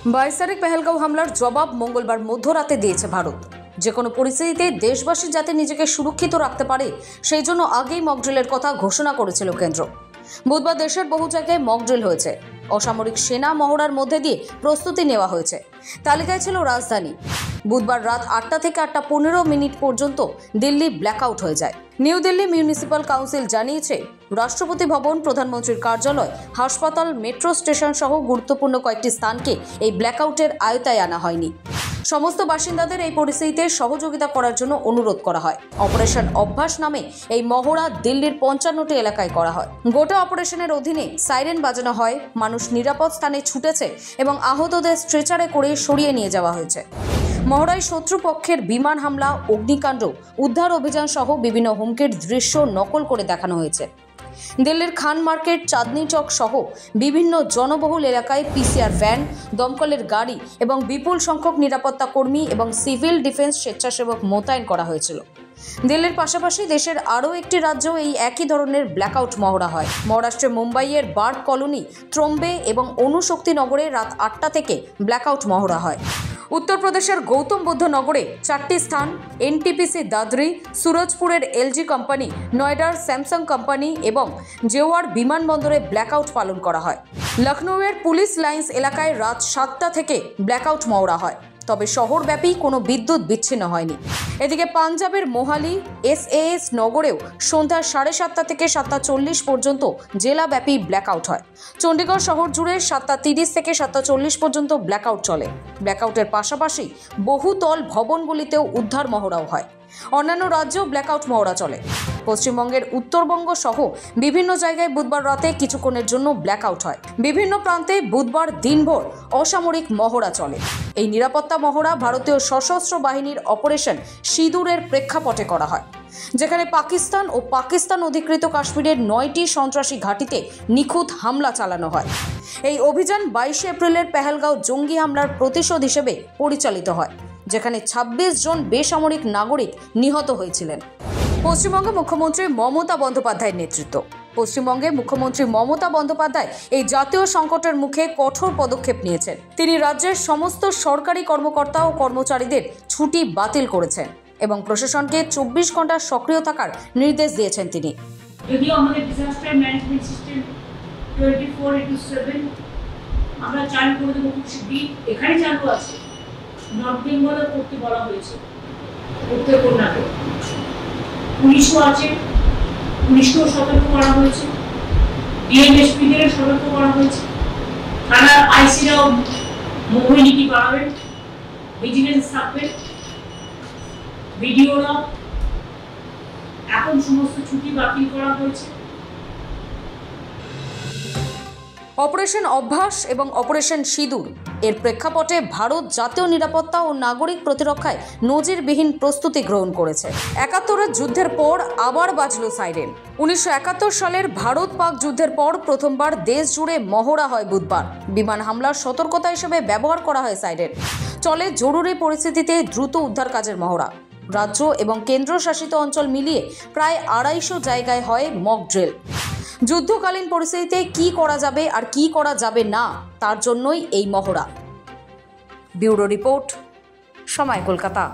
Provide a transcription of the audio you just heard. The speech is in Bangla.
22 তারিখ পেহেলগাঁও হামলার জবাব মঙ্গলবার মধ্যরাতে দিয়েছে ভারত। যে কোনো পরিস্থিতিতে দেশবাসী যাতে নিজেকে সুরক্ষিত রাখতে পারে সেই জন্য আগেই মকড্রিলের কথা ঘোষণা করেছিল কেন্দ্র। বুধবার দেশের বহু জায়গায় মকড্রিল হয়েছে। অসামরিক সেনা মহড়ার মধ্যে দিয়ে প্রস্তুতি নেওয়া হয়েছে। তালিকায় ছিল রাজধানী। বুধবার রাত 8টা থেকে 8:15 পর্যন্ত দিল্লি ব্ল্যাকআউট হয়ে যায়। নিউ দিল্লি মিউনিসিপ্যাল কাউন্সিল জানিয়েছে, রাষ্ট্রপতি ভবন, প্রধানমন্ত্রীর কার্যালয়, হাসপাতাল, মেট্রো স্টেশন সহ গুরুত্বপূর্ণ কয়েকটি স্থানকে এই ব্ল্যাকআউটের আওতায় আনা হয়নি। সমস্ত বাসিন্দাদের এই পরিস্থিতিতে সহযোগিতা করার জন্য অনুরোধ করা হয়। অপারেশন অভ্যাস নামে এই মহড়া দিল্লির 55টি এলাকায় করা হয়। গোটা অপারেশনের অধীনে সাইরেন বাজানো হয়, মানুষ নিরাপদ স্থানে ছুটেছে এবং আহতদের স্ট্রেচারে করে সরিয়ে নিয়ে যাওয়া হয়েছে। মহড়ায় শত্রুপক্ষের বিমান হামলা, অগ্নিকাণ্ড, উদ্ধার অভিযান সহ বিভিন্ন হুমকির দৃশ্য নকল করে দেখানো হয়েছে। দিল্লির খান মার্কেট, চাঁদনি চক সহ বিভিন্ন জনবহুল এলাকায় পিসিআর ভ্যান, দমকলের গাড়ি এবং বিপুল সংখ্যক নিরাপত্তা কর্মী এবং সিভিল ডিফেন্স স্বেচ্ছাসেবক মোতায়েন করা হয়েছিল। দিল্লির পাশাপাশি দেশের আরও একটি রাজ্যেও এই একই ধরনের ব্ল্যাকআউট মহড়া হয়। মহারাষ্ট্রের মুম্বাইয়ের বার্গ কলোনি, ত্রম্বে এবং অনুশক্তিনগরে রাত 8টা থেকে ব্ল্যাকআউট মহড়া হয়। উত্তরপ্রদেশের গৌতম বুদ্ধ নগরে 4টি স্থান, এনটিপিসি দাদরি, সুরজপুরের এলজি কোম্পানি, নয়ডার স্যামসাং কোম্পানি এবং জেওয়ার বিমানবন্দরে ব্ল্যাকআউট পালন করা হয়। লখনৌয়ের পুলিশ লাইন্স এলাকায় রাত 7টা থেকে ব্ল্যাকআউট মহড়া হয়, তবে শহরব্যাপী কোনো বিদ্যুৎ বিচ্ছিন্ন হয়নি। এদিকে পাঞ্জাবের মোহালি এসএএস নগরেও সন্ধ্যা 7:30 থেকে 7:40 পর্যন্ত জেলাব্যাপী ব্ল্যাকআউট হয়। চণ্ডীগড় শহর জুড়ে 7:30 থেকে 7:40 পর্যন্ত ব্ল্যাকআউট চলে। ব্ল্যাকআউটের পাশাপাশি বহুতল ভবনগুলিতেও উদ্ধার মহড়াও হয়। অন্যান্য রাজ্যেও ব্ল্যাকআউট মহড়া চলে। পশ্চিমবঙ্গের উত্তরবঙ্গ সহ বিভিন্ন জায়গায় বুধবার রাতে কিছুক্ষণের জন্য ব্ল্যাকআউট হয়। বিভিন্ন প্রান্তে বুধবার দিনভর অসামরিক মহড়া চলে। এই নিরাপত্তা মহড়া ভারতীয় সশস্ত্র বাহিনীর অপারেশন সিঁদুরের প্রেক্ষাপটে করা হয়, যেখানে পাকিস্তান ও পাকিস্তান অধিকৃত কাশ্মীরের 9টি সন্ত্রাসী ঘাঁটিতে নিখুঁত হামলা চালানো হয়। এই অভিযান 22 এপ্রিলের পেহেলগাঁও জঙ্গি হামলার প্রতিশোধ হিসেবে পরিচালিত হয়, যেখানে 26 জন বেসামরিক নাগরিক নিহত হয়েছিলেন। পশ্চিমবঙ্গে মুখ্যমন্ত্রী মমতা বন্দ্যোপাধ্যায়ের নেতৃত্ব। পশ্চিমবঙ্গে মুখ্যমন্ত্রী মমতা বন্দ্যোপাধ্যায় এই জাতীয় সংকটের মুখে কঠোর পদক্ষেপ নিয়েছেন। তিনি রাজ্যের সমস্ত সরকারি কর্মকর্তা ও কর্মচারীদের ছুটি বাতিল করেছেন এবং প্রশাসনকে 24 ঘন্টা সক্রিয় থাকার নির্দেশ দিয়েছেন তিনি। যদিও আমাদের ডিজাস্টার ম্যানেজমেন্ট সিস্টেম 24/7 আমরা চালু করে দেবো, খুব শীঘ্রই এখানে চালু আছে। নর্থ বেঙ্গলে করতে বলা হয়েছে, উত্তর কর্ণাটক পুলিশও আছে, পুলিশকেও সতর্ক করা হয়েছে, ডিএমএসপিদেরও সতর্ক করা হয়েছে। তারা আইসিরাও মোহিনীতি বাড়াবেন, ভিজিলেন্স থাকবেন, ভিডিওরা এখন সমস্ত ছুটি বাতিল করা হয়েছে। অপারেশন অভ্যাস এবং অপারেশন সিঁদুর এর প্রেক্ষাপটে ভারত জাতীয় নিরাপত্তা ও নাগরিক প্রতিরক্ষায় নজিরবিহীন প্রস্তুতি গ্রহণ করেছে। 71-এর যুদ্ধের পর আবার বাজল সাইরেন। 1971 সালের ভারত পাক যুদ্ধের পর প্রথমবার দেশ জুড়ে মহড়া হয় বুধবার। বিমান হামলার সতর্কতা হিসেবে ব্যবহার করা হয় সাইরেন। চলে জরুরি পরিস্থিতিতে দ্রুত উদ্ধার কাজের মহড়া। রাজ্য এবং কেন্দ্রশাসিত অঞ্চল মিলিয়ে প্রায় 250 জায়গায় হয় মক ড্রিল। যুদ্ধকালীন পরিস্থিতিতে কি করা যাবে আর কি করা যাবে না তার জন্যই এই মহড়া। ব্যুরো রিপোর্ট, সময় কলকাতা।